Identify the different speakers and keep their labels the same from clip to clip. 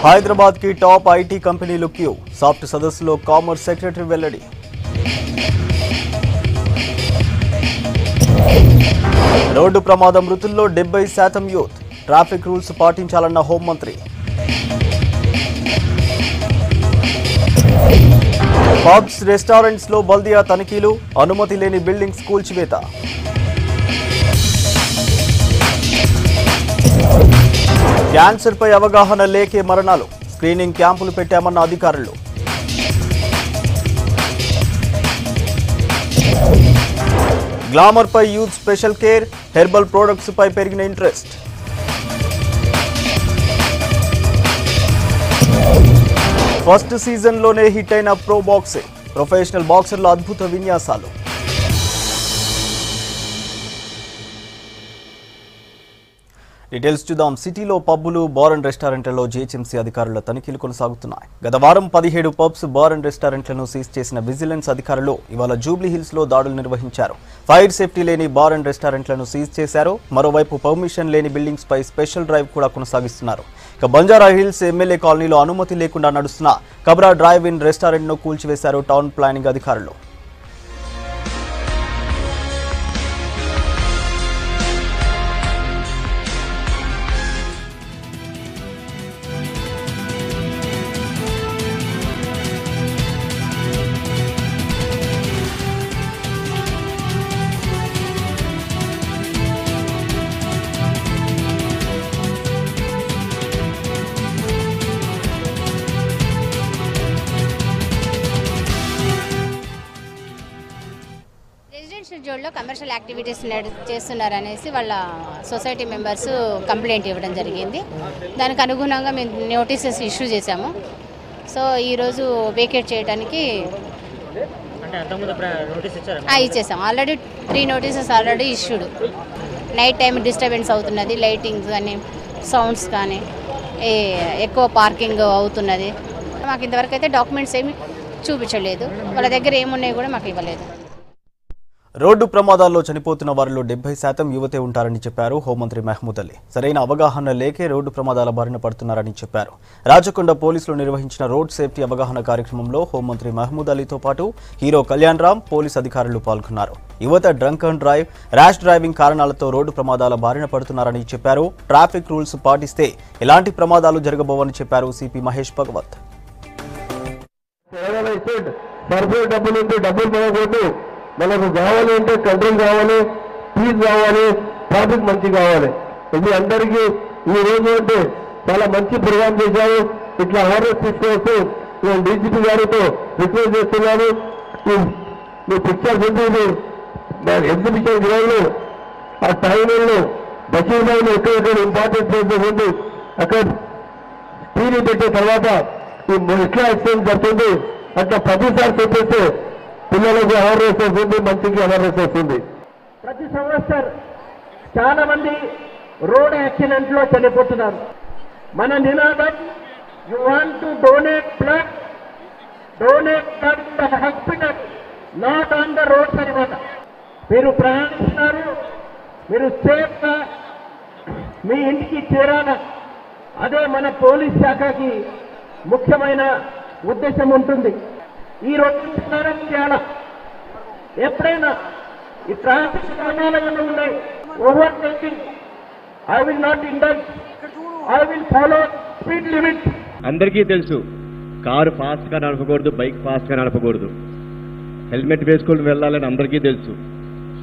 Speaker 1: హైదరాబాద్ की top IT కంపెనీలు queue soft సదస్సులో కామర్స్ సెక్రటరీ వెల్లడి రోడ్డు ప్రమాదం మృతుల్లో 70% యూత్ ట్రాఫిక్ రూల్స్ పాటించాలన్న హోంమంత్రి పబ్స్ రెస్టారెంట్స్ లో బల్దియా తనిఖీలు అనుమతి లేని బిల్డింగ్స్ కూల్చివేత క్యాన్సర్ పై అవగాహన లేకే మరణాలు స్క్రీనింగ్ క్యాంపులు పెట్టామన్న అధికారులు గ్లామర్ పై youth special care herbal products పై పెరిగిన ఇంట్రెస్ట్ ఫస్ట్ సీజన్ లోనే హిట్ అయిన ప్రో బాక్సింగ్ ప్రొఫెషనల్ బాక్సర్ల అద్భుత విన్యాసాలు డీటెయిల్స్ చూద్దాం. సిటీలో పబ్బులు బార్ అండ్ రెస్టారెంట్లలో జీహెచ్ఎంసీ అధికారుల తనిఖీలు కొనసాగుతున్నాయి. గత వారం 17 పబ్స్ బార్ అండ్ రెస్టారెంట్లను సీజ్ చేసిన విజిలెన్స్ అధికారులు ఇవాళ జూబ్లీ హిల్స్ లో దాడులు నిర్వహించారు. ఫైర్ సేఫ్టీ లేని బార్ అండ్ రెస్టారెంట్లను సీజ్ చేశారు. మరోవైపు పర్మిషన్ లేని బిల్డింగ్స్ పై స్పెషల్ డ్రైవ్ కూడా కొనసాగిస్తున్నారు. ఇక బంజారా హిల్స్ ఎమ్మెల్యే కాలనీలో అనుమతి లేకుండా నడుస్తున్న కబ్రా డ్రైవ్ ఇన్ రెస్టారెంట్ ను కూల్చివేశారు టౌన్ ప్లానింగ్ అధికారులు.
Speaker 2: జోన్లో కమర్షియల్ యాక్టివిటీస్ చేస్తున్నారనేసి వాళ్ళ సొసైటీ మెంబర్స్ కంప్లైంట్ ఇవ్వడం జరిగింది. దానికి అనుగుణంగా మేము నోటీసెస్ ఇష్యూ చేశాము. సో ఈరోజు వేకేట్ చేయడానికి ఇచ్చేసాం. Already 3 notices already issued. Night time disturbance అవుతున్నది, లైటింగ్స్ కానీ సౌండ్స్ కానీ ఎక్కువ పార్కింగ్ అవుతున్నది. మాకు ఇంతవరకు అయితే డాక్యుమెంట్స్ ఏమి చూపించలేదు. వాళ్ళ దగ్గర ఏమున్నాయి కూడా మాకు ఇవ్వలేదు.
Speaker 1: రోడ్డు ప్రమాదాల్లో చనిపోతున్న వారిలో 70% యువతే ఉంటారని చెప్పారు హోంమంత్రి మహమూద్ అలీ. సరైన అవగాహన లేకే రోడ్డు ప్రమాదాల బారిన పడుతున్నారని చెప్పారు. రాచకొండ పోలీసులు నిర్వహించిన రోడ్ సేఫ్టీ అవగాహన కార్యక్రమంలో హోంమంత్రి మహమూద్ అలీతో పాటు హీరో కళ్యాణ్ రామ్, పోలీస్ అధికారులు పాల్గొన్నారు. యువత drunk and drive, rash driving కారణాలతో రోడ్డు ప్రమాదాల బారిన పడుతున్నారని చెప్పారు. ట్రాఫిక్ రూల్స్ పాటిస్తే ఎలాంటి ప్రమాదాలు జరగబోవని చెప్పారు సిపి మహేష్ భగవత్.
Speaker 3: మనకు కావాలి అంటే కంట్రోల్ కావాలి, పీస్ కావాలి, ట్రాఫిక్ మంచి కావాలి. ఇది అందరికీ ఈ రోజు అంటే చాలా మంచి ప్రోగ్రామ్ చేశారు. ఇట్లా అవేర్నెస్ తీసుకొస్తూ నేను డీజీపీ గారితో రిక్వెస్ట్ చేస్తున్నాను. మీ పిక్చర్స్ ఉంది ఎగ్జిబిషన్ గ్రౌండ్ ఆ టైంలో బషీర్ భాయ్లో ఎక్కడెక్కడ ఇంపార్టెంట్ ప్లేసెస్ ఉంది అక్కడ స్క్రీన్ పెట్టిన తర్వాత ఎట్లా యాక్సిడెంట్ జరుగుతుంది అట్లా ప్రతిసారి చెప్పేస్తే పిల్లలకు అవేర్నెస్ వస్తుంది, మంచికి అవేర్నెస్ వస్తుంది.
Speaker 4: ప్రతి సంవత్సరం చాలా మంది రోడ్ యాక్సిడెంట్ లో చనిపోతున్నారు. మన నినాదం you want to donate blood to the hospital, not on the roads అనమాట. మీరు ప్రయాణిస్తున్నారు, మీరు సేఫ్గా మీ ఇంటికి చేరాల. అదే మన పోలీస్ శాఖకి ముఖ్యమైన ఉద్దేశం ఉంటుంది. ఈ రోజు స్నానం చేయాల. ఎప్పుడైనా ఈ ట్రాఫిక్ నియమాలు ఉన్నాయి, over taking, I will not indulge, I will follow speed limit.
Speaker 5: అందరికీ తెలుసు కారు ఫాస్ట్ గా నడపకూడదు, బైక్ ఫాస్ట్ గా నడపకూడదు. హెల్మెట్ వేసుకొని వెళ్ళాలని అందరికీ తెలుసు,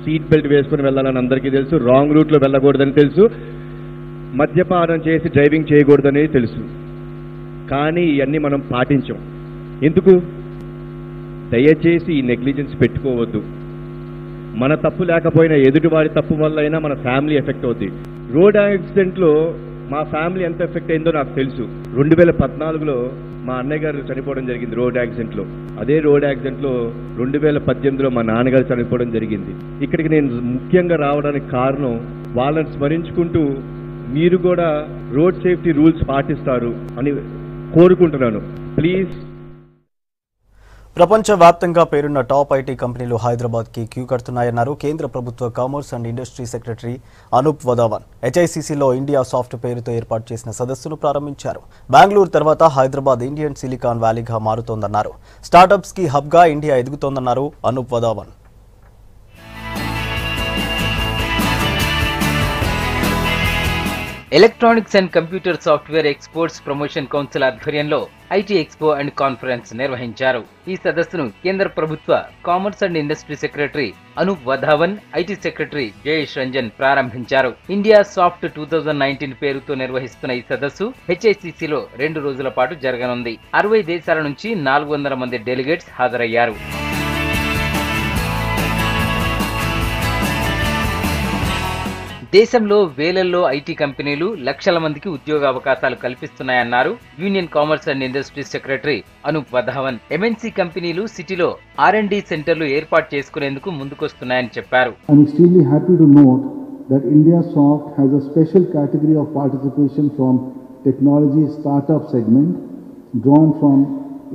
Speaker 5: సీట్ బెల్ట్ వేసుకొని వెళ్ళాలని అందరికీ తెలుసు, రాంగ్ రూట్ లో వెళ్ళకూడదని తెలుసు, మద్యపానం చేసి డ్రైవింగ్ చేయకూడదని తెలుసు. కానీ ఇవన్నీ మనం పాటించాం. ఎందుకు? దయచేసి ఈ నెగ్లిజెన్స్ పెట్టుకోవద్దు. మన తప్పు లేకపోయినా ఎదుటివారి తప్పు వల్ల అయినా మన ఫ్యామిలీ ఎఫెక్ట్ అవుతుంది. రోడ్ యాక్సిడెంట్లో మా ఫ్యామిలీ ఎంత ఎఫెక్ట్ అయిందో నాకు తెలుసు. 2014లో మా అన్నయ్య గారు చనిపోవడం జరిగింది రోడ్ యాక్సిడెంట్లో. అదే రోడ్ యాక్సిడెంట్లో 2018లో మా నాన్నగారు చనిపోవడం జరిగింది. ఇక్కడికి నేను ముఖ్యంగా రావడానికి కారణం వాళ్ళని స్మరించుకుంటూ మీరు కూడా రోడ్ సేఫ్టీ రూల్స్ పాటిస్తారు అని కోరుకుంటున్నాను. ప్లీజ్.
Speaker 1: ప్రపంచవ్యాప్తంగా పేరున్న టాప్ ఐటీ కంపెనీలు హైదరాబాద్కి క్యూ కడుతున్నాయన్నారు కేంద్ర ప్రభుత్వ commerce and industry secretary Anup Wadhawan. హెచ్ఐసిసిలో ఇండియా సాఫ్ట్ పేరుతో ఏర్పాటు చేసిన సదస్సును ప్రారంభించారు. బెంగళూరు తర్వాత హైదరాబాద్ ఇండియన్ సిలికాన్ వ్యాలీగా మారుతోందన్నారు. స్టార్టప్స్కి హబ్గా ఇండియా ఎదుగుతోందన్నారు Anup Wadhawan.
Speaker 6: Electronics and computer software exports promotion council ఆధ్వర్యంలో ఐటీ ఎక్స్పో అండ్ కాన్ఫరెన్స్ నిర్వహించారు. ఈ సదస్సును కేంద్ర ప్రభుత్వ commerce and industry secretary Anup Wadhawan, IT secretary Jayesh Ranjan ప్రారంభించారు. ఇండియా సాఫ్ట్ 2019 పేరుతో నిర్వహిస్తున్న ఈ సదస్సు హెచ్ఐసిసిలో 2 రోజుల పాటు జరగనుంది. 60 దేశాల నుంచి 400 మంది డెలిగేట్స్ హాజరయ్యారు. దేశంలో వేలల్లో ఐటీ కంపెనీలు లక్షల మందికి ఉద్యోగ అవకాశాలు కల్పిస్తున్నాయన్నారు union commerce and industry secretary Anup Wadhawan. MNC కంపెనీలు సిటీలో R&D సెంటర్లు ఏర్పాటు చేసుకునేందుకు ముందుకొస్తున్నాయని చెప్పారు.
Speaker 7: I'm extremely happy to note that IndiaSoft has a special category of participation from technology startup segment drawn from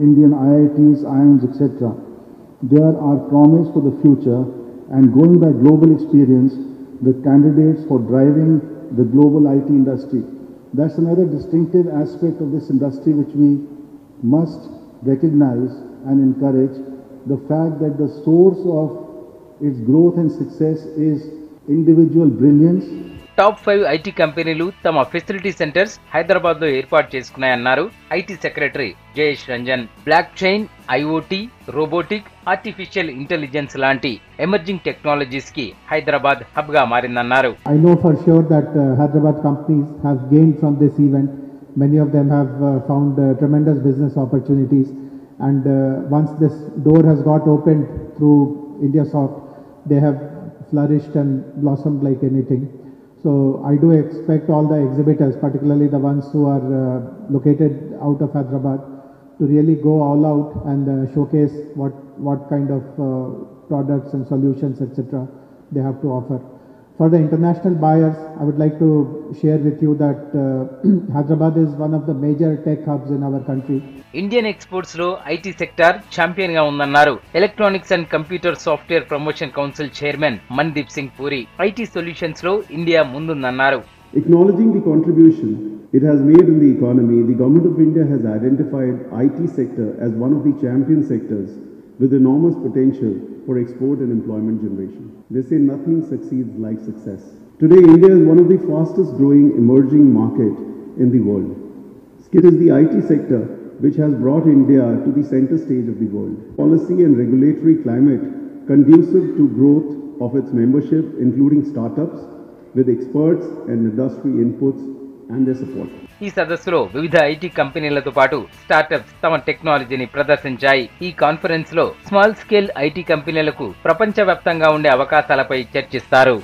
Speaker 7: Indian IITs, IIMs, etc. There are promise for the future and going by global experience, the candidates for driving the global IT industry. That's another distinctive aspect of this industry which we must recognize and encourage, the fact that the source of its growth and success is individual brilliance.
Speaker 6: Top 5 IT కంపెనీలు తమ facility centres Hyderabad లో ఏర్పాటు చేసుకున్నాయన్నారు IT secretary Jayesh Ranjan. Blockchain, IoT, robotic, artificial intelligence లాంటి emerging technologies కి Hyderabad hub గా మారిందన్నారు.
Speaker 7: I know for sure that Hyderabad companies have gained from this event. Many of them have found tremendous business opportunities, and once this door has got opened through IndiaSoft, they have flourished and blossomed like anything. So I do expect all the exhibitors, particularly the ones who are located out of Hyderabad, to really go all out and showcase what kind of products and solutions, etc. they have to offer. For the international buyers, I would like to share with you that Hyderabad is one of the major tech hubs in our country.
Speaker 6: Indian exports లో IT sector champion గా ఉందన్నారు electronics and computer software promotion council chairman Mandeep Singh puri. IT solutions లో India ముందుందన్నారు.
Speaker 8: Acknowledging the contribution it has made in the economy, the Government of India has identified IT sector as one of the champion sectors with enormous potential for export and employment generation. They say nothing succeeds like success. Today, India is one of the fastest growing emerging market in the world. It is the IT sector which has brought India to the center stage of the world. Policy and regulatory climate conducive to growth of its membership, including startups, with experts and industry inputs and their support.
Speaker 6: ఈ సదస్సులో వివిధ IT కంపెనీలతో పాటు startups తమ టెక్నాలజీని ప్రదర్శించాయి. ఈ conference లో small scale IT కంపెనీలకు ప్రపంచవ్యాప్తంగా ఉండే అవకాశాలపై చర్చిస్తారు.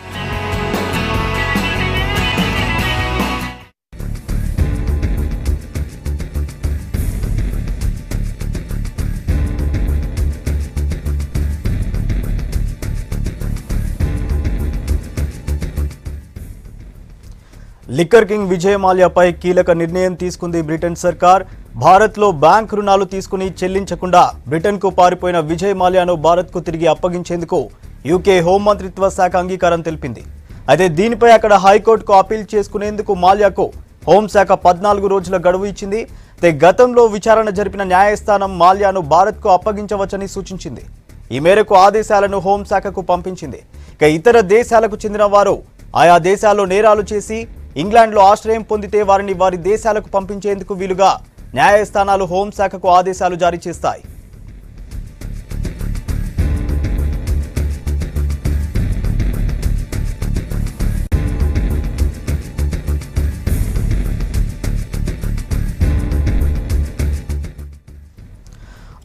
Speaker 1: లిక్కర్ కింగ్ విజయ్ మాల్యాపై కీలక నిర్ణయం తీసుకుంది బ్రిటన్ సర్కార్. భారత్లో బ్యాంక్ రుణాలు తీసుకుని చెల్లించకుండా బ్రిటన్కు పారిపోయిన విజయ్ మాల్యాను భారత్కు తిరిగి అప్పగించేందుకు యూకే హోంమంత్రిత్వ శాఖ అంగీకారం తెలిపింది. అయితే దీనిపై అక్కడ హైకోర్టుకు అపీల్ చేసుకునేందుకు మాల్యాకు హోంశాఖ 14 రోజుల గడువు ఇచ్చింది. అయితే గతంలో విచారణ జరిపిన న్యాయస్థానం మాల్యాను భారత్కు అప్పగించవచ్చని సూచించింది. ఈ మేరకు ఆదేశాలను హోంశాఖకు పంపించింది. ఇక ఇతర దేశాలకు చెందిన వారు ఆయా దేశాల్లో నేరాలు చేసి ఇంగ్లాండ్లో ఆశ్రయం పొందితే వారిని వారి దేశాలకు పంపించేందుకు వీలుగా న్యాయస్థానాలు హోంశాఖకు ఆదేశాలు జారీ చేస్తాయి.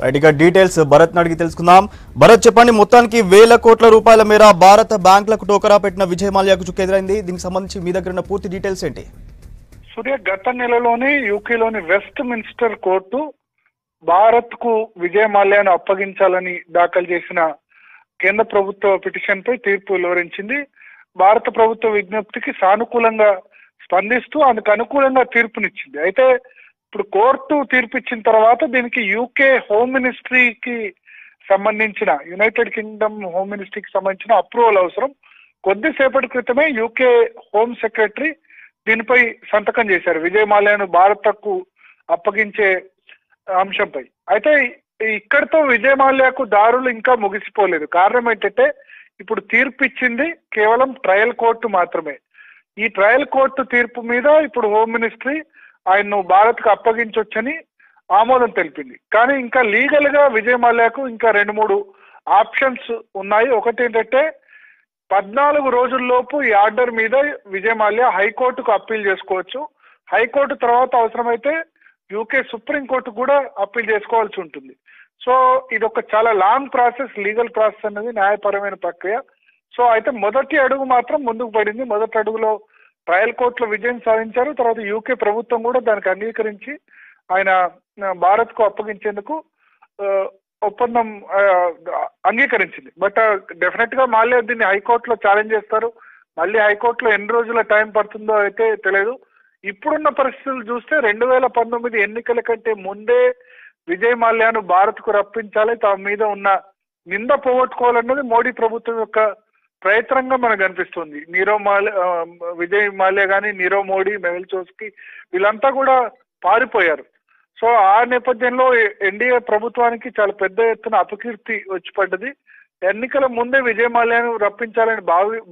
Speaker 1: రైట్గా డీటెయిల్స్ భరత్ అడిగి తెలుసుకుందాం. భరత్, చెప్పండి, మొత్తానికి వేల కోట్ల రూపాయల మేర భారత బ్యాంకులకు టోకరా పెట్టిన విజయ్ మాల్యాకు చుక్కెదురైంది. దీనికి సంబంధించి మీ దగ్గర ఉన్న పూర్తి డీటెయిల్స్ ఏంటి?
Speaker 9: సూర్య, గత నెలలోనే యూకేలోని వెస్ట్ మిన్స్టర్ కోర్టు భారత్ కు విజయ్ మాల్యాను అప్పగించాలని దాఖలు చేసిన కేంద్ర ప్రభుత్వ పిటిషన్ పై తీర్పు వెలువరించింది. భారత ప్రభుత్వ విజ్ఞప్తికి సానుకూలంగా స్పందిస్తూ అందుకు అనుకూలంగా తీర్పునిచ్చింది. అయితే ఇప్పుడు కోర్టు తీర్పిచ్చిన తర్వాత దీనికి యూకే హోమ్ మినిస్ట్రీకి సంబంధించిన యునైటెడ్ కింగ్డమ్ హోమ్ మినిస్ట్రీకి సంబంధించిన అప్రూవల్ అవసరం. కొద్దిసేపటి క్రితమే యూకే హోమ్ సెక్రటరీ దీనిపై సంతకం చేశారు, విజయ్ మాల్యాను భారత్కు అప్పగించే అంశంపై. అయితే ఇక్కడితో విజయ్ మాల్యాకు దారులు ఇంకా ముగిసిపోలేదు. కారణం ఏంటంటే ఇప్పుడు తీర్పు ఇచ్చింది కేవలం ట్రయల్ కోర్టు మాత్రమే. ఈ ట్రయల్ కోర్టు తీర్పు మీద ఇప్పుడు హోమ్ మినిస్ట్రీ ఆయన్ను భారత్కు అప్పగించొచ్చని ఆమోదం తెలిపింది. కానీ ఇంకా లీగల్ గా విజయ్ మాల్యాకు ఇంకా 2-3 ఆప్షన్స్ ఉన్నాయి. ఒకటి ఏంటంటే 14 రోజుల్లోపు ఈ ఆర్డర్ మీద విజయ్ మాల్యా హైకోర్టుకు అప్పీల్ చేసుకోవచ్చు. హైకోర్టు తర్వాత అవసరమైతే యూకే సుప్రీంకోర్టు కూడా అప్పీల్ చేసుకోవాల్సి ఉంటుంది. సో ఇది ఒక చాలా లాంగ్ ప్రాసెస్, లీగల్ ప్రాసెస్ అనేది న్యాయపరమైన ప్రక్రియ. సో అయితే మొదటి అడుగు మాత్రం ముందుకు పడింది. మొదటి అడుగులో ట్రయల్ కోర్టులో విజయం సాధించారు. తర్వాత యూకే ప్రభుత్వం కూడా దానికి అంగీకరించి ఆయన భారత్కు అప్పగించేందుకు ఒప్పందం అంగీకరించింది. బట్ డెఫినెట్ గా మాల్యా దీన్ని హైకోర్టులో ఛాలెంజ్ చేస్తారు. మళ్ళీ హైకోర్టులో ఎన్ని రోజుల టైం పడుతుందో అయితే తెలియదు. ఇప్పుడున్న పరిస్థితులు చూస్తే 2019 ఎన్నికల కంటే ముందే విజయ్ మాల్యాను భారత్కు రప్పించాలి, తమ మీద ఉన్న నింద పోగొట్టుకోవాలన్నది మోడీ ప్రభుత్వం యొక్క ప్రయత్నంగా మనకు అనిపిస్తుంది. విజయ్ మాల్యా కానీ, నీరవ్ మోడీ, మెహుల్ చోక్సీ వీళ్ళంతా కూడా పారిపోయారు. సో ఆ నేపథ్యంలో ఎన్డీఏ ప్రభుత్వానికి చాలా పెద్ద ఎత్తున అపకీర్తి వచ్చి పడ్డది. ఎన్నికల ముందే విజయ్ మాల్యాను రప్పించాలని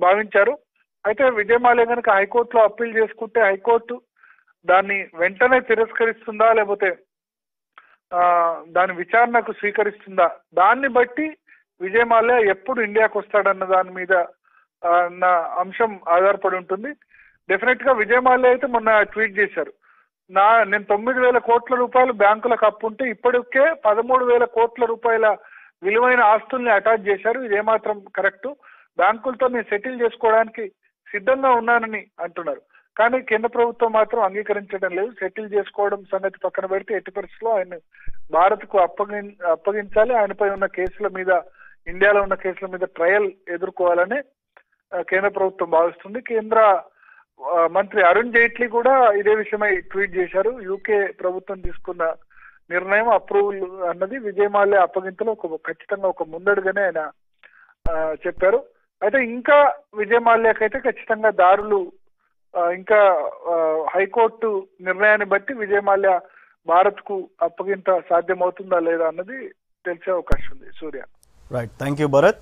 Speaker 9: భావించారు. అయితే విజయ్ మాల్యా కనుక హైకోర్టులో అప్పీల్ చేసుకుంటే హైకోర్టు దాన్ని వెంటనే తిరస్కరిస్తుందా లేకపోతే దాని విచారణకు స్వీకరిస్తుందా, దాన్ని బట్టి విజయ్ మాల్యా ఎప్పుడు ఇండియాకు వస్తాడన్న దాని మీద నా అంశం ఆధారపడి ఉంటుంది. డెఫినెట్ గా విజయ్ మాల్యా అయితే మొన్న ట్వీట్ చేశారు, నేను 9,000 కోట్ల రూపాయలు బ్యాంకులకు అప్పు ఉంటే ఇప్పటికే 13,000 కోట్ల రూపాయల విలువైన ఆస్తుల్ని అటాచ్ చేశారు. ఇదేమాత్రం కరెక్ట్, బ్యాంకులతో నేను సెటిల్ చేసుకోవడానికి సిద్ధంగా ఉన్నానని అంటున్నారు. కానీ కేంద్ర ప్రభుత్వం మాత్రం అంగీకరించడం లేదు. సెటిల్ చేసుకోవడం సంగతి పక్కన పెడితే ఎట్టి పరిస్థితుల్లో ఆయన భారత్కు అప్పగించాలి. ఆయనపై ఉన్న కేసుల మీద, ఇండియాలో ఉన్న కేసుల మీద ట్రయల్ ఎదుర్కోవాలని కేంద్ర ప్రభుత్వం భావిస్తుంది. కేంద్ర మంత్రి అరుణ్ జైట్లీ కూడా ఇదే విషయమై ట్వీట్ చేశారు. యూకే ప్రభుత్వం తీసుకున్న నిర్ణయం అప్రూవల్ అన్నది విజయ్ మాల్యా అప్పగింతలో ఖచ్చితంగా ఒక ముందడుగానే ఆయన చెప్పారు. అయితే ఇంకా విజయ్ మాల్యాకైతే ఖచ్చితంగా దారులు ఇంకా హైకోర్టు నిర్ణయాన్ని బట్టి విజయ్ మాల్యా భారత్కు అప్పగింత సాధ్యమవుతుందా లేదా అన్నది తెలిసే అవకాశం ఉంది. Surya.
Speaker 1: Right, thank you Bharat.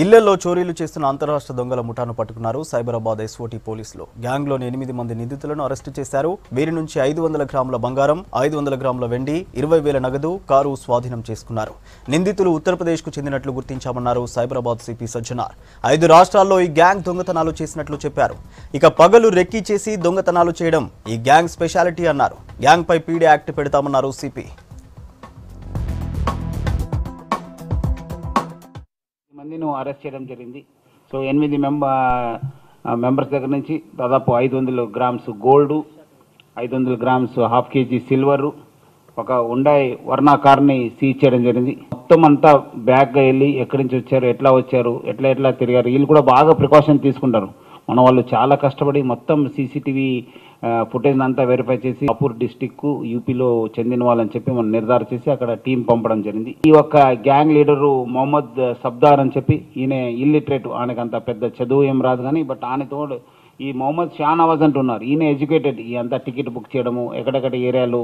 Speaker 1: ఇళ్లలో చోరీలు చేస్తున్న అంతరాష్ట్ర దొంగల ముఠాను పట్టుకున్నారు సైబరాబాద్ ఎస్ఓటీ పోలీసులు. గ్యాంగ్లోని 8 మంది నిందితులను అరెస్టు చేశారు. వీరి నుంచి 500 గ్రాముల బంగారం, 500 గ్రాముల వెండి, 20,000 నగదు, కారు స్వాధీనం చేసుకున్నారు. నిందితులు ఉత్తరప్రదేశ్కు చెందినట్లు గుర్తించామన్నారు సైబరాబాద్ సిపి సజ్జనార్. 5 రాష్ట్రాల్లో ఈ గ్యాంగ్ దొంగతనాలు చేసినట్లు చెప్పారు. ఇక పగలు రెక్కీ చేసి దొంగతనాలు చేయడం ఈ గ్యాంగ్ స్పెషాలిటీ అన్నారు. గ్యాంగ్పై పీడీ యాక్ట్ పెడతామన్నారు సిపి.
Speaker 10: మందిని అరెస్ట్ చేయడం జరిగింది. సో 8 మెంబర్స్ దగ్గర నుంచి దాదాపు 500 grams gold, 500 grams ½ KG silver, ఒక ఉండాయ్ వర్ణా కార్ని సీజ్ చేయడం జరిగింది. మొత్తం అంతా బ్యాగ్గా వెళ్ళి ఎక్కడి నుంచి వచ్చారు, ఎట్లా తిరిగారు, వీళ్ళు కూడా బాగా ప్రికాషన్ తీసుకుంటారు. మన వాళ్ళు చాలా కష్టపడి మొత్తం సీసీటీవీ ఫుటేజ్ అంతా వెరిఫై చేసి అపూర్ డిస్టిక్ యూపీలో చెందిన వాళ్ళని చెప్పి మనం నిర్ధారణ చేసి అక్కడ టీం పంపడం జరిగింది. ఈ యొక్క గ్యాంగ్ లీడరు మొహమ్మద్ సబ్దార్ అని చెప్పి, ఈయన ఇల్లిటరేట్, ఆయనకు అంత పెద్ద చదువు ఏం రాదు కానీ, బట్ ఆయనతో ఈ మొహమ్మద్ షానవాజ్ అంటున్నారు, ఈయన ఎడ్యుకేటెడ్. ఈ అంతా టికెట్ బుక్ చేయడము, ఎక్కడెక్కడ ఏరియాలు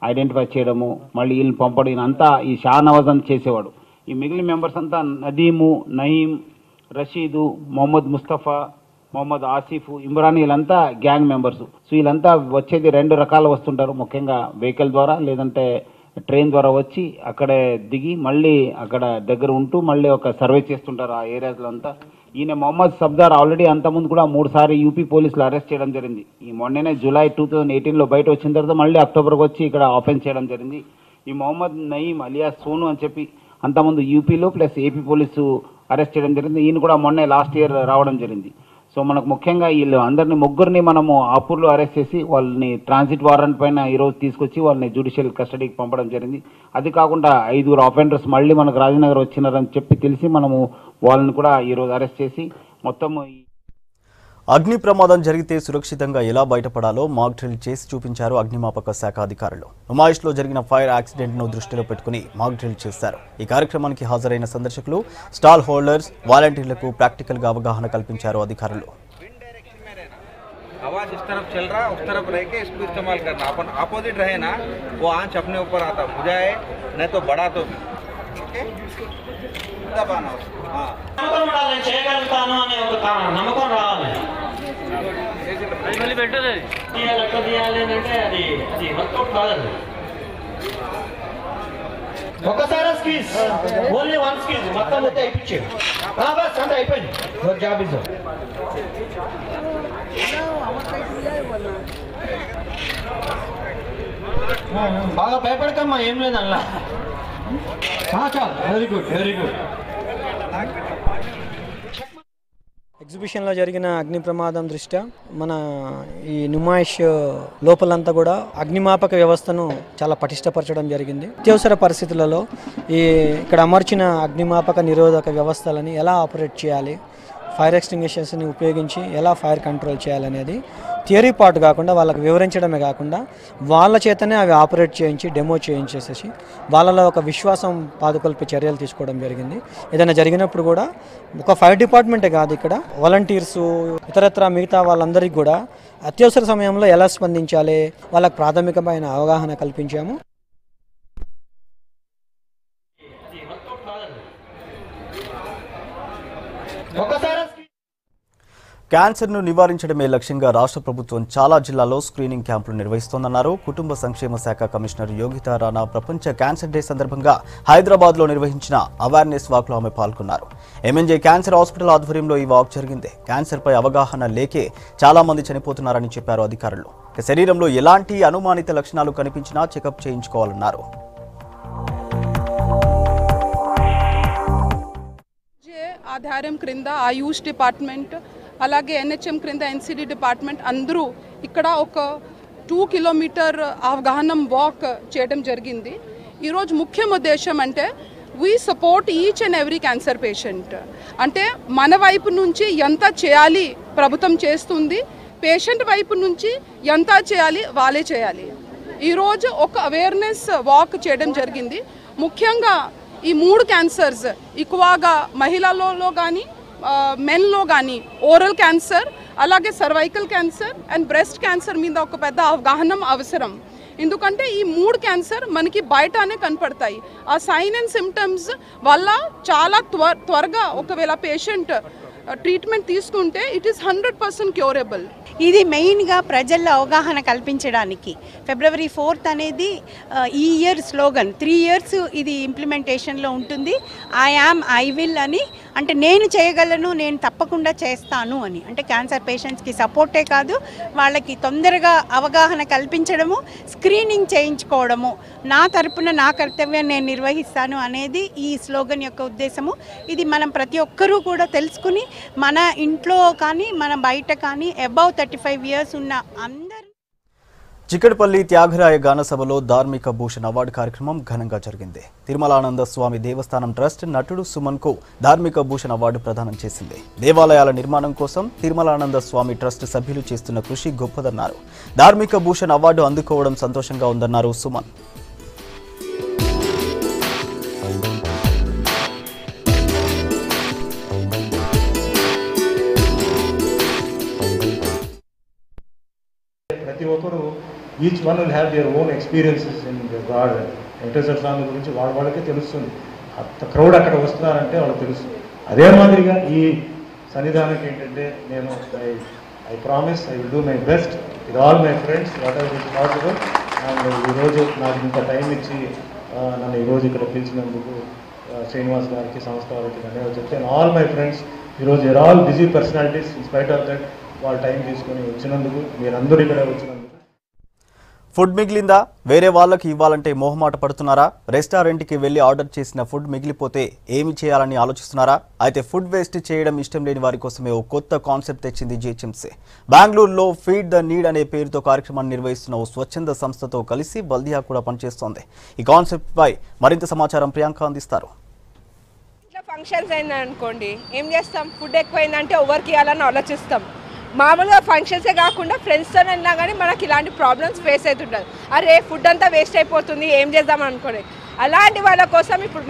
Speaker 10: ఐడెంటిఫై చేయడము, మళ్ళీ వీళ్ళని పంపడం, ఈయన అంతా ఈ షానవాజ్ అని చేసేవాడు. ఈ మిగిలిన మెంబర్స్ అంతా నదీము, నయీం, రషీదు, మొహమ్మద్ ముస్తఫా, మొహమ్మద్ ఆసిఫ్, ఇమ్రాన్, వీళ్ళంతా గ్యాంగ్ మెంబర్స్. సో వీళ్ళంతా వచ్చేది 2 రకాలు వస్తుంటారు. ముఖ్యంగా వెహికల్ ద్వారా లేదంటే ట్రైన్ ద్వారా వచ్చి అక్కడే దిగి మళ్ళీ అక్కడ దగ్గర ఉంటూ మళ్ళీ ఒక సర్వే చేస్తుంటారు ఆ ఏరియాస్లో అంతా. ఈయన మొహమ్మద్ సబ్దార్ ఆల్రెడీ అంతకుముందు కూడా 3 సార్లు యూపీ పోలీసులు అరెస్ట్ చేయడం జరిగింది. ఈ మొన్ననే జూలై 2018లో బయట వచ్చిన తర్వాత మళ్ళీ అక్టోబర్కి వచ్చి ఇక్కడ ఆఫెన్స్ చేయడం జరిగింది. ఈ మొహమ్మద్ నయీం అలియా సోను అని చెప్పి అంతకుముందు యూపీలో ప్లస్ ఏపీ పోలీసు అరెస్ట్ చేయడం జరిగింది. ఈయన కూడా మొన్నే లాస్ట్ ఇయర్ రావడం జరిగింది. సో మనకు ముఖ్యంగా వీళ్ళు అందరినీ ముగ్గురిని మనము ఆపూర్లో అరెస్ట్ చేసి వాళ్ళని ట్రాన్సిట్ వారెంట్ పైన ఈరోజు తీసుకొచ్చి వాళ్ళని జ్యుడిషియల్ కస్టడీకి పంపడం జరిగింది. అది కాకుండా 5 అఫెండర్స్ మళ్ళీ మనకు రాజనగర్ వచ్చినారని చెప్పి తెలిసి మనము వాళ్ళని కూడా ఈరోజు అరెస్ట్ చేసి మొత్తం
Speaker 1: అగ్ని ప్రమాదం జరిగితే సురక్షితంగా ఎలా బయటపడాలో మాక్ డ్రిల్ చేసి చూపించారు అగ్నిమాపక శాఖ అధికారులు. నుమాయిష్లో జరిగిన ఫైర్ యాక్సిడెంట్ను దృష్టిలో పెట్టుకుని మాక్ డ్రిల్ చేశారు. ఈ కార్యక్రమానికి హాజరైన సందర్శకులు, స్టాల్ హోల్డర్స్, వాలంటీర్లకు ప్రాక్టికల్గా అవగాహన కల్పించారు అధికారులు.
Speaker 11: आवाज इस तरफ चल रहा, उस तरफ रह के इसको इस्तेमाल करना. अपन अपोजिट रहे ना, वो आंच अपने ऊपर आता बुझाए, नहीं तो बड़ा तो दबाना उसको. हाँ, చేయగలుగుతాను అనే ఒక నమ్మకం రావాలి. తీయాలి అంటే అది వర్కౌట్ కాదు. ఒకసారి స్క్వీజ్, ఓన్లీ 1 స్క్వీజ్ మొత్తం అయితే అయిపోయింది. బస్ అంతా అయిపోయింది. యువర్ జాబ్ ఇస్ బాగా భయపడకమ్మా, ఏం లేదు అలా. చాలు, వెరీ గుడ్, వెరీ గుడ్.
Speaker 12: ఎగ్జిబిషన్లో జరిగిన అగ్ని ప్రమాదం దృష్ట్యా మన ఈ నుమాయిష్ లోపలంతా కూడా అగ్నిమాపక వ్యవస్థను చాలా పటిష్టపరచడం జరిగింది. అత్యవసర పరిస్థితులలో ఇక్కడ అమర్చిన అగ్నిమాపక నిరోధక వ్యవస్థలని ఎలా ఆపరేట్ చేయాలి, ఫైర్ ఎక్స్టింగ్విషర్స్ని ఉపయోగించి ఎలా ఫైర్ కంట్రోల్ చేయాలనేది థియరీ పార్ట్ కాకుండా వాళ్ళకి వివరించడమే కాకుండా వాళ్ళ చేతనే అవి ఆపరేట్ చేయించి డెమో చేయించేసేసి వాళ్ళలో ఒక విశ్వాసం పాదుకొల్పే చర్యలు తీసుకోవడం జరిగింది. ఏదైనా జరిగినప్పుడు కూడా ఒక ఫైర్ డిపార్ట్మెంటే కాదు, ఇక్కడ వాలంటీర్సు ఇతరత్ర మిగతా వాళ్ళందరికీ కూడా అత్యవసర సమయంలో ఎలా స్పందించాలి వాళ్ళకి ప్రాథమికమైన అవగాహన కల్పించాము.
Speaker 1: క్యాన్సర్ను నివారించడమే లక్ష్యంగా రాష్ట్ర ప్రభుత్వం చాలా జిల్లాల్లో స్క్రీనింగ్ క్యాంపులు నిర్వహిస్తోందన్నారు కుటుంబ సంక్షేమ శాఖ కమిషనర్ యోగితా రాణా. ప్రపంచ క్యాన్సర్ డే సందర్భంగా హైదరాబాద్లో నిర్వహించిన అవేర్నెస్ వాక్లో ఆమె పాల్గొన్నారు. ఎంఎన్జే క్యాన్సర్ హాస్పిటల్ ఆధ్వర్యంలో ఈ వాక్ జరిగింది. క్యాన్సర్పై అవగాహన లేకే చాలా మంది చనిపోతున్నారని చెప్పారు అధికారులు. శరీరంలో ఎలాంటి అనుమానిత లక్షణాలు కనిపించినా చెకప్ చేయించుకోవాలన్నారు.
Speaker 13: ఆధారం క్రింద ఆయుష్ డిపార్ట్మెంట్ అలాగే ఎన్హెచ్ఎం క్రింద ఎన్సిడి డిపార్ట్మెంట్ అందరూ ఇక్కడ ఒక 2 కిలోమీటర్ అవగాహన వాక్ చేయడం జరిగింది. ఈరోజు ముఖ్య ఉద్దేశం అంటే we support each and every cancer patient. అంటే మన వైపు నుంచి ఎంత చేయాలి ప్రభుత్వం చేస్తుంది, పేషెంట్ వైపు నుంచి ఎంత చేయాలి వాళ్ళే చేయాలి. ఈరోజు ఒక అవేర్నెస్ వాక్ చేయడం జరిగింది. ముఖ్యంగా ఈ 3 క్యాన్సర్స్ ఎక్కువగా మహిళలలో కానీ మెన్లో కానీ ఓరల్ క్యాన్సర్ అలాగే cervical cancer and breast cancer మీద ఒక పెద్ద అవగాహన అవసరం. ఎందుకంటే ఈ 3 క్యాన్సర్ మనకి బయటనే కనపడతాయి. ఆ సైన్ అండ్ సిమ్టమ్స్ వల్ల చాలా త్వరగా ఒకవేళ పేషెంట్ ట్రీట్మెంట్ తీసుకుంటే ఇట్ ఈస్ 100% క్యూరబుల్.
Speaker 14: ఇది మెయిన్గా ప్రజల్లో అవగాహన కల్పించడానికి ఫిబ్రవరి 4th అనేది ఈ ఇయర్ స్లోగన్. 3 years ఇది ఇంప్లిమెంటేషన్లో ఉంటుంది. ఐ విల్ అని అంటే నేను చేయగలను, నేను తప్పకుండా చేస్తాను అని. అంటే క్యాన్సర్ పేషెంట్స్కి సపోర్టే కాదు, వాళ్ళకి తొందరగా అవగాహన కల్పించడము, స్క్రీనింగ్ చేయించుకోవడము, నా తరపున నా కర్తవ్యం నేను నిర్వహిస్తాను అనేది ఈ స్లోగన్ యొక్క ఉద్దేశము. ఇది మనం ప్రతి ఒక్కరూ కూడా తెలుసుకుని మన ఇంట్లో కానీ మన బయట కానీ అబౌవ్ 35 years ఉన్న అందరూ.
Speaker 1: చిక్కడపల్లి త్యాగరాయ గాన సభలో ధార్మిక భూషణ్ అవార్డు కార్యక్రమం ఘనంగా జరిగింది. తిరుమలానంద స్వామి దేవస్థానం ట్రస్ట్ నటుడు సుమన్ కు ధార్మిక భూషణ్ అవార్డు ప్రదానం చేసింది. దేవాలయాల నిర్మాణం కోసం తిరుమలానంద స్వామి ట్రస్ట్ సభ్యులు చేస్తున్న కృషి గొప్పదన్నారు. ధార్మిక భూషణ్ అవార్డు అందుకోవడం సంతోషంగా ఉందన్నారు సుమన్.
Speaker 15: ప్రతి ఒక్కరు each one will have their own experiences in God. Venkateswara Swamy గురించి వాళ్ళకే తెలుస్తుంది. అంత క్రౌడ్ అక్కడ వస్తున్నారంటే వాళ్ళకి తెలుస్తుంది. అదే మాదిరిగా ఈ సన్నిధానానికి ఏంటంటే నేను I promise I will do my best with all my friends what ever is possible. And ఈరోజు నాకు ఇంత టైం ఇచ్చి నన్ను ఈరోజు ఇక్కడ పిలిచినందుకు శ్రీనివాస్ గారికి, సంస్థ వారికి ధన్యవాదాలు చెప్తాను. ఆల్ మై ఫ్రెండ్స్ ఈరోజు your all busy personalities. In spite of that వాళ్ళ టైం తీసుకొని వచ్చినందుకు, మీరందరూ ఇక్కడ వచ్చినందుకు.
Speaker 1: ఫుడ్ మిగిలిందా? వేరే వాళ్ళకి ఇవ్వాలంటే మొహమాట పడుతున్నారా? రెస్టారెంట్కి వెళ్లి ఆర్డర్ చేసిన ఫుడ్ మిగిలిపోతే ఏమి చేయాలని ఆలోచిస్తున్నారా? అయితే ఫుడ్ వేస్ట్ చేయడం ఇష్టం లేని వారి కోసమే ఓ కొత్త కాన్సెప్ట్ తెచ్చింది జీహెచ్ఎంసీ. బెంగళూరులో ఫీడ్ ద నీడ్ అనే పేరుతో కార్యక్రమాన్ని నిర్వహిస్తున్న ఓ స్వచ్ఛంద సంస్థతో కలిసి బల్దియా కూడా పనిచేస్తోంది. ఈ కాన్సెప్ట్ పై మరింత సమాచారం ప్రియాంక అందిస్తారు.
Speaker 16: ఫంక్షన్స్ అయిందనుకోండి, ఏం చేస్తాం? ఫుడ్ ఎక్కువైందంటే ఎవరికి ఇవ్వాలని ఆలోచిస్తాం. మామూలుగా ఫంక్షన్సే కాకుండా ఫ్రెండ్స్తో వెళ్ళినా కానీ మనకి ఇలాంటి ప్రాబ్లమ్స్ ఫేస్ అవుతుంటుంది. అరే ఫుడ్ అంతా వేస్ట్ అయిపోతుంది, ఏం చేద్దాం అనుకోండి. అలాంటి వాళ్ళ కోసం ఇప్పుడు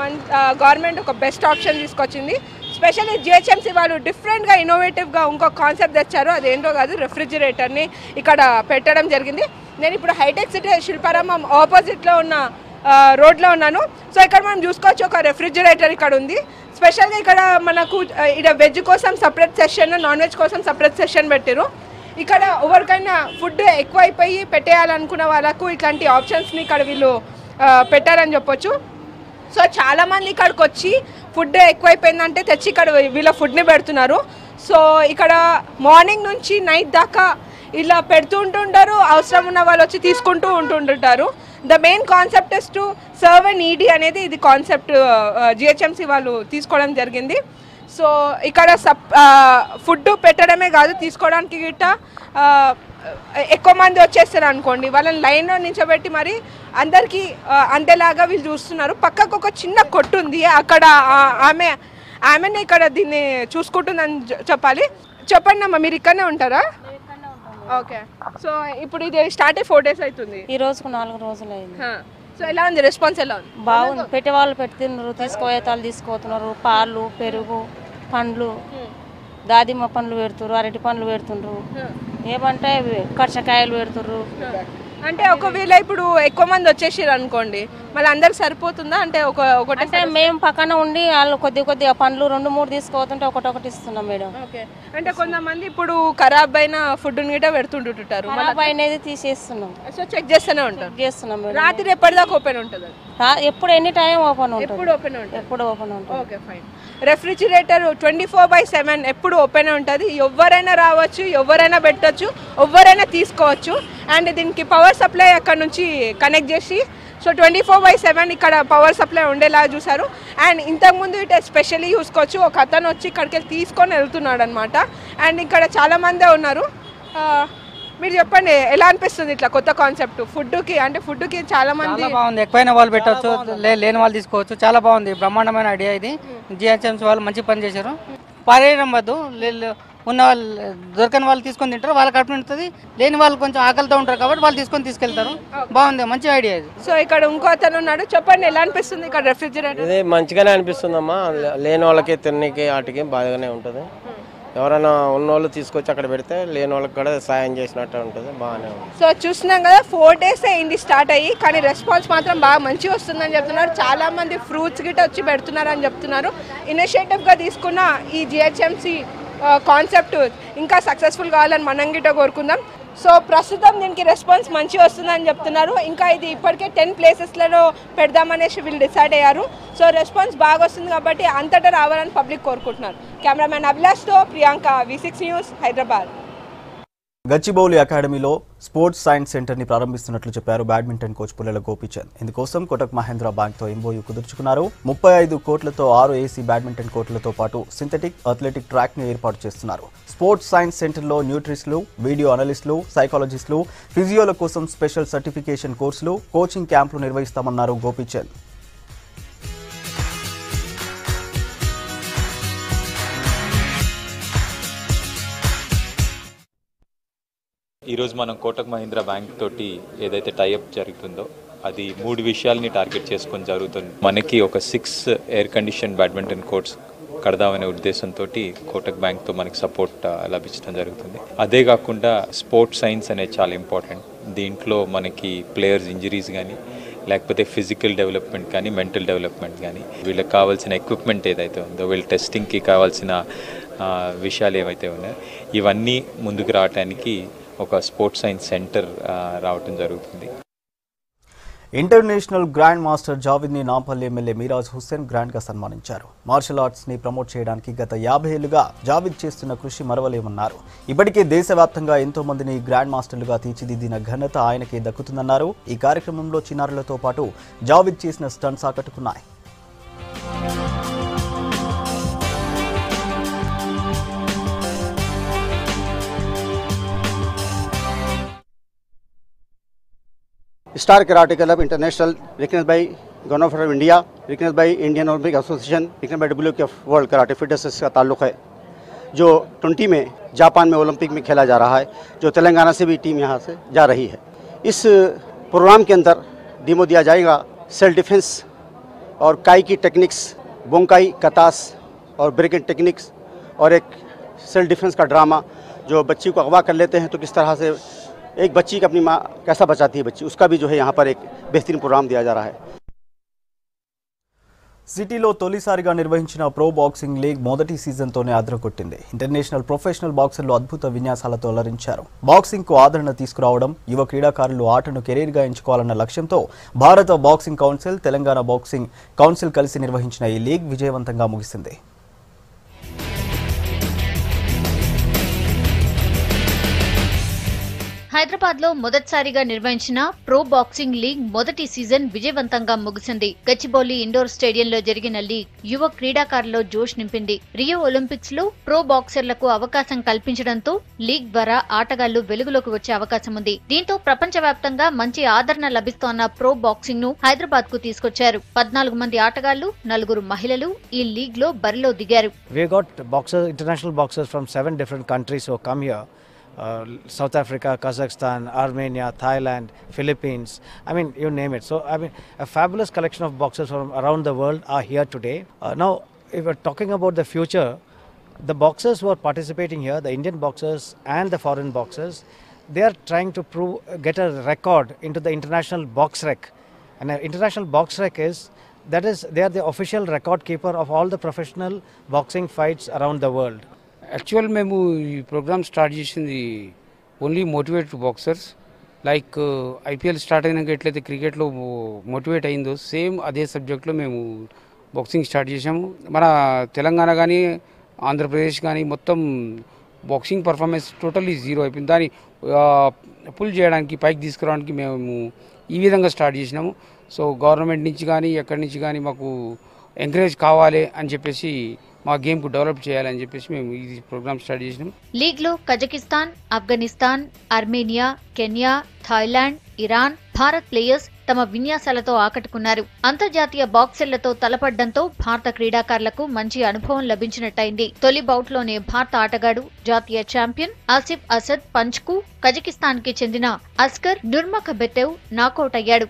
Speaker 16: గవర్నమెంట్ ఒక బెస్ట్ ఆప్షన్ తీసుకొచ్చింది. స్పెషల్లీ జిహెచ్ఎంసీ వాళ్ళు డిఫరెంట్గా ఇన్నోవేటివ్గా ఇంకో కాన్సెప్ట్ తెచ్చారు. అదేంటో కాదు, రెఫ్రిజిరేటర్ని ఇక్కడ పెట్టడం జరిగింది. నేను ఇప్పుడు హైటెక్ సిటీ శిల్పారామం ఆపోజిట్లో ఉన్న రోడ్లో ఉన్నాను. సో ఇక్కడ మనం చూసుకోవచ్చు, ఒక రెఫ్రిజిరేటర్ ఇక్కడ ఉంది. స్పెషల్గా ఇక్కడ మనకు ఇక్కడ వెజ్ కోసం సపరేట్ సెషన్, నాన్ వెజ్ కోసం సపరేట్ సెషన్ పెట్టారు. ఇక్కడ ఎవరికైనా ఫుడ్ ఎక్కువ అయిపోయి పెట్టేయాలనుకున్న వాళ్ళకు ఇట్లాంటి ఆప్షన్స్ని ఇక్కడ వీళ్ళు పెట్టారని చెప్పొచ్చు. సో చాలామంది ఇక్కడికి వచ్చి ఫుడ్ ఎక్కువైపోయిందంటే తెచ్చి ఇక్కడ వీళ్ళ ఫుడ్ని పెడుతున్నారు. సో ఇక్కడ మార్నింగ్ నుంచి నైట్ దాకా ఇలా పెడుతూ ఉంటుంటారు. అవసరం ఉన్న వాళ్ళు వచ్చి తీసుకుంటూ ఉంటుంటారు. The main concept is to serve and ED అనేది ఇది కాన్సెప్ట్ జిహెచ్ఎంసీ వాళ్ళు తీసుకోవడం జరిగింది. సో ఇక్కడ ఫుడ్ పెట్టడమే కాదు, తీసుకోవడానికి గిట్ట ఎక్కువ మంది వచ్చేస్తారు అనుకోండి, వాళ్ళని లైన్లో నిల్చోబెట్టి మరి అందరికీ అందేలాగా వీళ్ళు చూస్తున్నారు. పక్కకు ఒక చిన్న కొట్టు ఉంది, అక్కడ ఆమెనే ఇక్కడ దీన్ని చూసుకుంటుందని చెప్పాలి. చెప్పండి అమ్మా, మీరు ఇక్కడనే ఉంటారా? ఓకే. సో ఇప్పుడు ఇది స్టార్ట్ అయ్యి 4 days అవుతుంది.
Speaker 17: ఈ రోజుకు 4 రోజులు అయింది.
Speaker 16: సో ఎలా ఉంది రెస్పాన్స్? ఎలా ఉంది?
Speaker 17: బాగుంది. పెట్టే వాళ్ళు పెడుతున్నారు, తీసుకోయే వాళ్ళు తీసుకోతున్నారు. పాలు, పెరుగు, పండ్లు, దాదిమ్మ పండ్లు పెడుతున్నారు, అరటి పండ్లు పెడుతుండ్రు, ఏమంటే కర్చకాయలు పెడుతుర్రు.
Speaker 16: అంటే ఒకవేళ ఇప్పుడు ఎక్కువ మంది వచ్చేసారు అనుకోండి, మళ్ళీ అందరికి సరిపోతుందా? అంటే ఒకటే
Speaker 17: మేము పక్కన ఉండి వాళ్ళు కొద్దిగా పండ్లు 2-3 తీసుకోతుంటే ఒకటొకటి ఇస్తున్నాం మేడం.
Speaker 16: ఓకే. అంటే కొంతమంది ఇప్పుడు ఖరాబ్ అయిన ఫుడ్ గిట్ట పెడుతుంటుంటారు,
Speaker 17: అనేది తీసేస్తున్నాం.
Speaker 16: సో చెక్ చేస్తూనే ఉంటారు.
Speaker 17: చేస్తున్నాం మేడం.
Speaker 16: రాత్రి ఎప్పటిదాకా ఓపెన్ ఉంటుంది?
Speaker 17: ఎప్పుడు ఎనీ టైం ఓపెన్ ఉంటుంది.
Speaker 16: ఎప్పుడు ఓపెన్ ఉంటుంది?
Speaker 17: ఎప్పుడు ఓపెన్ ఉంటుంది.
Speaker 16: Okay fine. రెఫ్రిజిరేటర్ 24/7 ఎప్పుడు ఓపెన్ ఉంటుంది. ఎవరైనా రావచ్చు, ఎవరైనా పెట్టచ్చు, ఎవరైనా తీసుకోవచ్చు. అండ్ దీనికి పవర్ సప్లై అక్కడ నుంచి కనెక్ట్ చేసి, సో 24/7 ఇక్కడ పవర్ సప్లై ఉండేలా చూసారు. అండ్ ఇంతకుముందు ఇటు ఎస్పెషల్లీ చూసుకోవచ్చు, ఒక అతను వచ్చి ఇక్కడికి వెళ్ళి తీసుకొని వెళ్తున్నాడు అనమాట. అండ్ ఇక్కడ చాలామందే ఉన్నారు. మీరు చెప్పండి, ఎలా అనిపిస్తుంది ఇట్లా కొత్త కాన్సెప్ట్ ఫుడ్కి? అంటే ఫుడ్కి చాలా మంది
Speaker 18: బాగుంది, ఎక్కువైన వాళ్ళు పెట్టవచ్చు, లేని వాళ్ళు తీసుకోవచ్చు. చాలా బాగుంది, బ్రహ్మాండమైన ఐడియా ఇది. జిహెచ్ఎంసీ వాళ్ళు మంచి పని చేశారు. పారేయడం వద్దు, ఉన్న వాళ్ళు దొరకని వాళ్ళు తీసుకొని తింటారు, వాళ్ళ కడుపు నిండుతుంది. లేని వాళ్ళు కొంచెం ఆకలితో ఉంటారు కాబట్టి వాళ్ళు తీసుకెళ్తారు. బాగుంది, మంచి ఐడియా ఇది.
Speaker 16: సో ఇక్కడ ఇంకో అతను ఉన్నాడు, చెప్పండి ఎలా అనిపిస్తుంది ఇక్కడ రెఫ్రిజిరేటర్?
Speaker 19: ఇది మంచిగానే అనిపిస్తుందమ్మా. లేని వాళ్ళకి తిన్నకి వాటికి బాగానే ఉంటుంది. ఎవరైనా ఉన్నోళ్ళు తీసుకొచ్చి అక్కడ పెడితే లేని వాళ్ళకి కూడా సాయం చేసినట్టు ఉంటుంది, బాగానే ఉంటుంది.
Speaker 16: సో చూస్తున్నాం కదా, 4 days అయింది స్టార్ట్ అయ్యి, కానీ రెస్పాన్స్ మాత్రం బాగా మంచిగా వస్తుందని చెప్తున్నారు. చాలా మంది ఫ్రూట్స్ గిట్ట వచ్చి పెడుతున్నారు అని చెప్తున్నారు. ఇనిషియేటివ్గా తీసుకున్న ఈ జిహెచ్ఎంసీ కాన్సెప్ట్ ఇంకా సక్సెస్ఫుల్ కావాలని మనం గిట్ట కోరుకుందాం. సో ప్రస్తుతం దీనికి రెస్పాన్స్ మంచిగా వస్తుందని చెప్తున్నారు. ఇంకా ఇది ఇప్పటికే 10 places-లలో పెడదామనేసి వీళ్ళు డిసైడ్ అయ్యారు. సో రెస్పాన్స్ బాగా వస్తుంది కాబట్టి అంతటా రావాలని పబ్లిక్ కోరుకుంటున్నారు. కెమెరామ్యాన్ అభిలాష్తో ప్రియాంక, V6 న్యూస్, హైదరాబాద్.
Speaker 1: గచ్చిబౌలి అకాడమీలో స్పోర్ట్స్ సైన్స్ సెంటర్ని ప్రారంభిస్తున్నట్లు చెప్పారు బ్యాడ్మింటన్ కోచ్ పుల్లెల గోపీచంద్. ఇందుకోసం కోటక్ మహేంద్ర బ్యాంక్తో ఎంఓయూ కుదుర్చుకున్నారు. 35 కోట్లతో 6 AC బ్యాడ్మింటన్ కోర్టులతో పాటు సింథటిక్, అథ్లెటిక్ ట్రాక్ని ఏర్పాటు చేస్తున్నారు. స్పోర్ట్స్ సైన్స్ సెంటర్లో న్యూట్రిస్టులు, వీడియో అనలిస్టులు, సైకాలజిస్టులు, ఫిజియోల కోసం స్పెషల్ సర్టిఫికేషన్ కోర్సులు, కోచింగ్ క్యాంపులు నిర్వహిస్తామన్నారు గోపీచంద్.
Speaker 20: ఈరోజు మనం కోటక్ మహీంద్రా బ్యాంక్ తోటి ఏదైతే టైఅప్ జరుగుతుందో అది 3 విషయాల్ని టార్గెట్ చేసుకొని జరుగుతుంది. మనకి ఒక 6 ఎయిర్ కండిషన్ బ్యాడ్మింటన్ కోర్ట్స్ కడదామనే ఉద్దేశంతో కోటక్ బ్యాంక్తో మనకి సపోర్ట్ లభించడం జరుగుతుంది. అదే కాకుండా స్పోర్ట్స్ సైన్స్ అనేది చాలా ఇంపార్టెంట్. దీంట్లో మనకి ప్లేయర్స్ ఇంజరీస్ కానీ, లేకపోతే ఫిజికల్ డెవలప్మెంట్ కానీ, మెంటల్ డెవలప్మెంట్ కానీ, వీళ్ళకి కావాల్సిన ఎక్విప్మెంట్ ఏదైతే ఉందో, వీళ్ళ టెస్టింగ్కి కావాల్సిన విషయాలు ఏవైతే ఉన్నాయో ఇవన్నీ ముందుకు రావడానికి ఒక స్పోర్ట్స్ సైన్స్ సెంటర్ రావటం జరుగుతుంది.
Speaker 1: ఇంటర్నేషనల్ గ్రాండ్ మాస్టర్ జావిద్ని నాంపల్లి ఎమ్మెల్యే మీరాజ్ హుస్సేన్ గ్రాండ్గా సన్మానించారు. మార్షల్ ఆర్ట్స్ని ప్రమోట్ చేయడానికి గత 50 ఏళ్లుగా జావిద్ చేస్తున్న కృషి మరవలేమన్నారు. ఇప్పటికే దేశవ్యాప్తంగా ఎంతో మందిని గ్రాండ్ మాస్టర్లుగా తీర్చిదిద్దిన ఘనత ఆయనకే దక్కుతుందన్నారు. ఈ కార్యక్రమంలో చిన్నారులతో పాటు జావిద్ చేసిన స్టంట్స్ ఆకట్టుకున్నాయి.
Speaker 21: Star Karate Club International, recognized by Government of India, recognized by Indian Olympic Association, recognized by WKF World Karate Federation का ताल्लुक़ है, जो 20 में जापान में ओलंपिक में खेला जा रहा है, जो तेलंगाना से भी टीम यहाँ से जा रही है। इस प्रोग्राम के अंदर डेमो दिया जाएगा सेल्फ डिफेंस और काई की टेक्निक्स, बोंकाई, कतास और ब्रेकिंग टेक्निक्स, और एक सेल्फ डिफेंस का ड्रामा जो बच्ची को अगवा कर लेते हैं तो किस तरह से एक बच्ची की अपनी माँ कैसा बचाती है बच्ची, उसका भी जो है यहाँ पर एक बेहतरीन प्रोग्राम दिया जा रहा है।
Speaker 1: సిటీలో తొలిసారిగా నిర్వహించిన ప్రో బాక్సింగ్ లీగ్ మొదటి సీజన్తోనే అదరగొట్టింది. ఇంటర్నేషనల్ ప్రొఫెషనల్ బాక్సర్లు అద్భుత విన్యాసాలతో అలరించారు. బాక్సింగ్కు ఆదరణ తీసుకురావడం, యువ క్రీడాకారులు ఆటను కెరీర్గా ఎంచుకోవాలన్న లక్ష్యంతో భారత boxing council, Telangana boxing council కలిసి నిర్వహించిన ఈ లీగ్ విజయవంతంగా ముగిసింది.
Speaker 22: హైదరాబాద్లో మొదటిసారిగా నిర్వహించిన ప్రో బాక్సింగ్ లీగ్ మొదటి సీజన్ విజయవంతంగా ముగిసింది. గచ్చిబౌలి ఇండోర్ స్టేడియంలో జరిగిన లీగ్ యువ క్రీడాకారుల్లో జోష్ నింపింది. రియో ఒలింపిక్స్ లో ప్రో బాక్సర్లకు అవకాశం కల్పించడంతో లీగ్ ద్వారా ఆటగాళ్లు వెలుగులోకి వచ్చే అవకాశం ఉంది. దీంతో ప్రపంచవ్యాప్తంగా మంచి ఆదరణ లభిస్తోన్న ప్రో బాక్సింగ్ ను హైదరాబాద్ కు తీసుకొచ్చారు. 14 మంది ఆటగాళ్లు, 4 మహిళలు ఈ లీగ్ లో బరిలో దిగారు.
Speaker 23: We got boxers, international boxers from 7 different countries who come here. South Africa, Kazakhstan, Armenia, Thailand, Philippines, I mean you name it. So I mean a fabulous collection of boxers from around the world are here today. Now if we're talking about the future, the boxers who are participating here, the Indian boxers and the foreign boxers, they are trying to get a record into the international box rec. And the international box rec they are the official record keeper of all the professional boxing fights around the world.
Speaker 24: Actual మేము ఈ programme start చేసింది only motivate boxers. Like IPL start అయినాక ఎట్లయితే క్రికెట్లో motivate అయిందో same అదే సబ్జెక్ట్లో మేము బాక్సింగ్ స్టార్ట్ చేసాము. మన తెలంగాణ కానీ ఆంధ్రప్రదేశ్ కానీ మొత్తం బాక్సింగ్ పర్ఫార్మెన్స్ టోటల్లీ జీరో అయిపోయింది. దాన్ని పుల్ చేయడానికి, పైకి తీసుకురావడానికి మేము ఈ విధంగా స్టార్ట్ చేసినాము. సో గవర్నమెంట్ నుంచి కానీ ఎక్కడి నుంచి కానీ మాకు ఎంకరేజ్ కావాలి అని చెప్పేసి, మా గేమ్ కు డెవలప్ చేయాలని చెప్పేసి మేము ఈ ప్రోగ్రామ్ స్టార్ట్ చేసినాం.
Speaker 22: లీగ్ లో Kazakhstan, Afghanistan, Armenia, Kenya, Thailand, Iran, Bharat players తమ విన్యాసాలతో ఆకట్టుకున్నారు. అంతర్జాతీయ బాక్సర్లతో తలపడ్డంతో భారత క్రీడాకారులకు మంచి అనుభవం లభించినట్టయింది. తొలి బౌట్ లోనే భారత ఆటగాడు, జాతీయ ఛాంపియన్ ఆసిఫ్ అసద్ పంచ్ కు కజకిస్తాన్ కి చెందిన అస్కర్ నుర్మఖబెతేవ్ నాకౌట్ అయ్యాడు.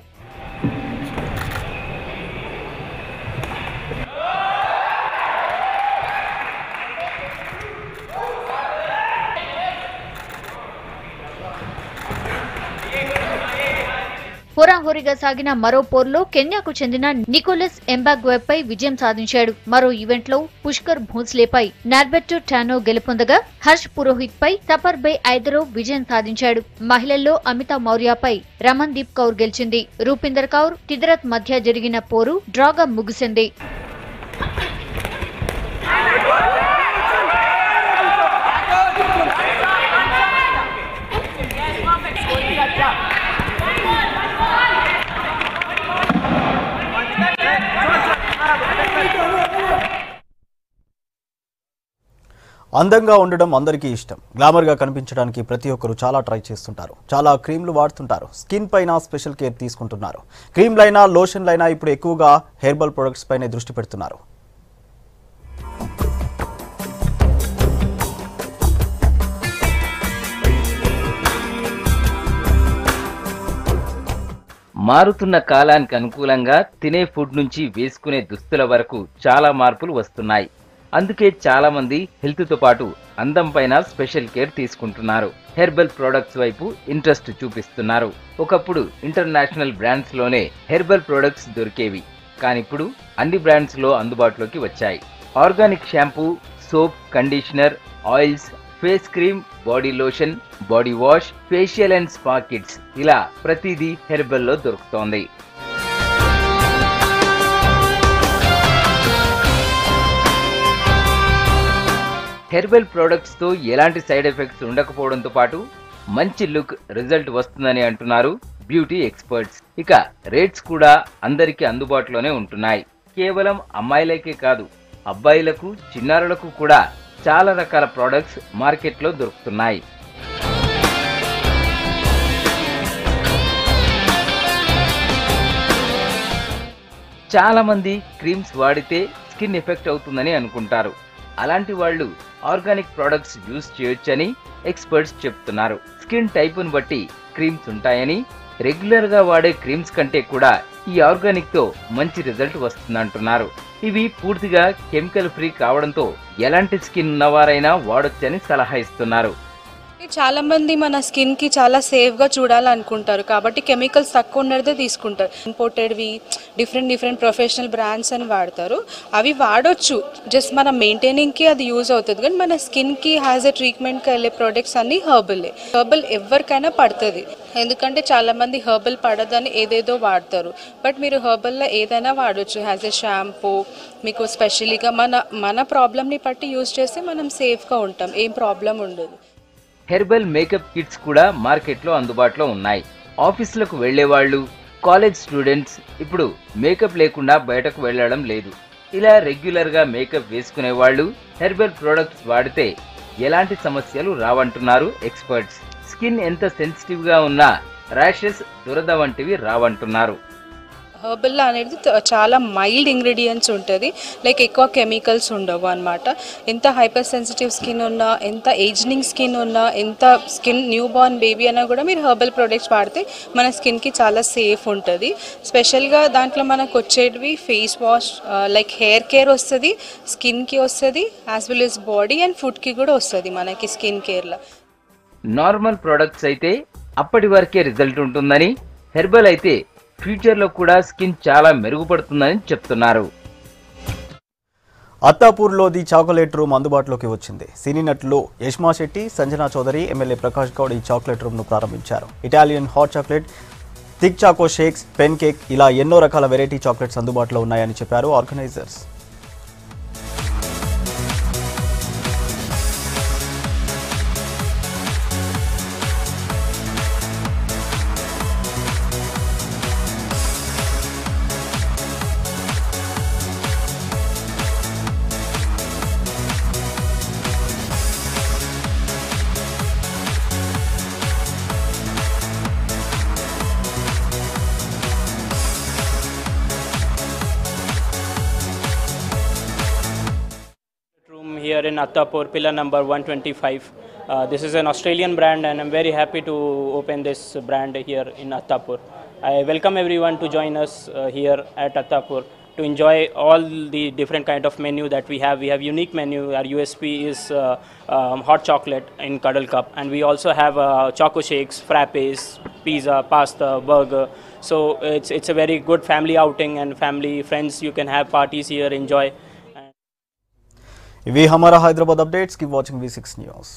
Speaker 22: హోరాహోరీగా సాగిన మరో పోర్లో కెన్యాకు చెందిన నికోలస్ ఎంబాగ్వేపై విజయం సాధించాడు. మరో ఈవెంట్లో పుష్కర్ భోన్స్లేపై నార్బెర్టో టానో గెలుపొందగా హర్ష్ పురోహిత్ పై తపర్ బే ఐదరోవ్ విజయం సాధించాడు. మహిళల్లో అమితా మౌర్యపై రమన్దీప్ కౌర్ గెలిచింది. రూపిందర్ కౌర్, తిదరత్ మధ్య జరిగిన పోరు డ్రాగా ముగిసింది.
Speaker 1: అందంగా ఉండడం అందరికీ ఇష్టం. గ్లామర్గా కనిపించడానికి ప్రతి ఒక్కరు చాలా ట్రై చేస్తుంటారు. చాలా క్రీమ్లు వాడుతుంటారు. స్కిన్ పైన స్పెషల్ కేర్ తీసుకుంటున్నారు. క్రీమ్లైనా, లోషన్లైనా ఇప్పుడు ఎక్కువగా హెర్బల్ ప్రొడక్ట్స్ పైనే దృష్టి పెడుతున్నారు.
Speaker 6: మారుతున్న కాలానికి అనుకూలంగా తినే ఫుడ్ నుంచి వేసుకునే దుస్తుల వరకు చాలా మార్పులు వస్తున్నాయి. అందుకే చాలా మంది హెల్త్ తో పాటు అందం పైన స్పెషల్ కేర్ తీసుకుంటున్నారు. హెర్బల్ ప్రొడక్ట్స్ వైపు ఇంట్రెస్ట్ చూపిస్తున్నారు. ఒకప్పుడు ఇంటర్నేషనల్ బ్రాండ్స్ లోనే హెర్బల్ ప్రొడక్ట్స్ దొరికేవి, కానీ ఇప్పుడు అన్ని బ్రాండ్స్ లో అందుబాటులోకి వచ్చాయి. Organic shampoo, soap, conditioner, oils, face cream, body lotion, body wash, facial and spa kits ఇలా ప్రతిదీ హెర్బల్ లో దొరుకుతోంది. హెర్బల్ ప్రొడక్ట్స్ తో ఎలాంటి సైడ్ ఎఫెక్ట్స్ ఉండకపోవడంతో పాటు మంచి లుక్ రిజల్ట్ వస్తుందని అంటున్నారు బ్యూటీ ఎక్స్పర్ట్స్. ఇక రేట్స్ కూడా అందరికీ అందుబాటులోనే ఉంటున్నాయి. కేవలం అమ్మాయిలకే కాదు, అబ్బాయిలకు, చిన్నారులకు కూడా చాలా రకాల ప్రొడక్ట్స్ మార్కెట్లో దొరుకుతున్నాయి. చాలా మంది క్రీమ్స్ వాడితే స్కిన్ ఎఫెక్ట్ అవుతుందని అనుకుంటారు. అలాంటి వాళ్ళు ఆర్గానిక్ ప్రొడక్ట్స్ యూజ్ చేయొచ్చని ఎక్స్పర్ట్స్ చెప్తున్నారు. స్కిన్ టైపును బట్టి క్రీమ్స్ ఉంటాయని, రెగ్యులర్ గా వాడే క్రీమ్స్ కంటే కూడా ఈ ఆర్గానిక్ తో మంచి రిజల్ట్ వస్తుందంటున్నారు. ఇవి పూర్తిగా కెమికల్ ఫ్రీ కావడంతో ఎలాంటి స్కిన్ ఉన్నవారైనా వాడొచ్చని సలహా ఇస్తున్నారు.
Speaker 2: చాలా మంది మన స్కిన్ కి చాలా సేఫ్ గా చూడాలనుకుంటారు కాబట్టి కెమికల్స్ తక్కువ ఉన్నదే తీసుకుంటారు. ఇంపోర్టెడ్వి డిఫరెంట్ ప్రొఫెషనల్ బ్రాండ్స్ అని వాడతారు. అవి వాడొచ్చు, జస్ట్ మన మెయింటైనింగ్ కి అది యూజ్ అవుతుంది. కానీ మన స్కిన్ కి హ్యాజ్ ఎ ట్రీట్మెంట్ కి వెళ్ళే ప్రొడక్ట్స్ అన్ని హెర్బల్ ఎవరికైనా పడుతుంది. ఎందుకంటే చాలా మంది హెర్బల్ పడదని ఏదేదో వాడతారు. బట్ మీరు హెర్బల్లో ఏదైనా వాడొచ్చు. హ్యాజ్ ఎ షాంపూ మీకు స్పెషల్గా మన ప్రాబ్లమ్ని బట్టి యూజ్ చేస్తే మనం సేఫ్గా ఉంటాం, ఏం ప్రాబ్లం ఉండదు.
Speaker 6: హెర్బల్ మేకప్ కిట్స్ కూడా మార్కెట్లో అందుబాటులో ఉన్నాయి. ఆఫీసులకు వెళ్లేవాళ్ళు, కాలేజ్ స్టూడెంట్స్ ఇప్పుడు మేకప్ లేకుండా బయటకు వెళ్లడం లేదు. ఇలా రెగ్యులర్ గా మేకప్ వేసుకునే వాళ్ళు హెర్బల్ ప్రొడక్ట్స్ వాడితే ఎలాంటి సమస్యలు రావంటున్నారు ఎక్స్పర్ట్స్. స్కిన్ ఎంత సెన్సిటివ్ గా ఉన్నా ర్యాషెస్, దురద వంటివి రావంటున్నారు.
Speaker 2: హెర్బల్ అనేది చాలా మైల్డ్ ఇంగ్రీడియంట్స్ ఉంటుంది, లైక్ ఎక్కువ కెమికల్స్ ఉండవు అనమాట. ఎంత హైపర్ సెన్సిటివ్ స్కిన్ ఉన్నా, ఎంత ఏజింగ్ స్కిన్ ఉన్నా, ఎంత స్కిన్ న్యూ బార్న్ బేబీ అయినా కూడా మీరు హెర్బల్ ప్రొడక్ట్స్ వాడితే మన స్కిన్కి చాలా సేఫ్ ఉంటుంది. స్పెషల్గా దాంట్లో మనకు వచ్చేటివి face wash, like hair care వస్తుంది, స్కిన్కి వస్తుంది, as well as body and ఫుడ్కి కూడా వస్తుంది మనకి స్కిన్ కేర్లో.
Speaker 6: నార్మల్ ప్రొడక్ట్స్ అయితే అప్పటి వరకే రిజల్ట్ ఉంటుందని, హెర్బల్ అయితే ఫ్యూచర్లో కూడా స్కిన్ చాలా మెరుగుపడుతుందని చెప్తున్నారు.
Speaker 1: అత్తాపూర్లో ది చాక్లెట్ రూమ్ అందుబాటులోకి వచ్చింది. సినీ నటులు యష్మా శెట్టి, సంజనా చౌదరి, ఎమ్మెల్యే ప్రకాష్ గౌడ్ ఈ చాక్లెట్ రూమ్ను ప్రారంభించారు. Italian hot chocolate, thick choco shakes, pancake ఇలా ఎన్నో రకాల వెరైటీ చాక్లెట్స్ అందుబాటులో ఉన్నాయని చెప్పారు organisers.
Speaker 3: Here in Attapur, pillar number 125. This is an Australian brand and I'm very happy to open this brand here in Attapur. I welcome everyone to join us here at Attapur to enjoy all the different kind of menu that we have. We have unique menu. Our USP is hot chocolate in cuddle cup, and we also have choco shakes, frappes, pizza, pasta, burger. So it's a very good family outing and family friends. You can have parties here, enjoy.
Speaker 1: ఇవి Hamara Hyderabad updates. Keep watching V6 news.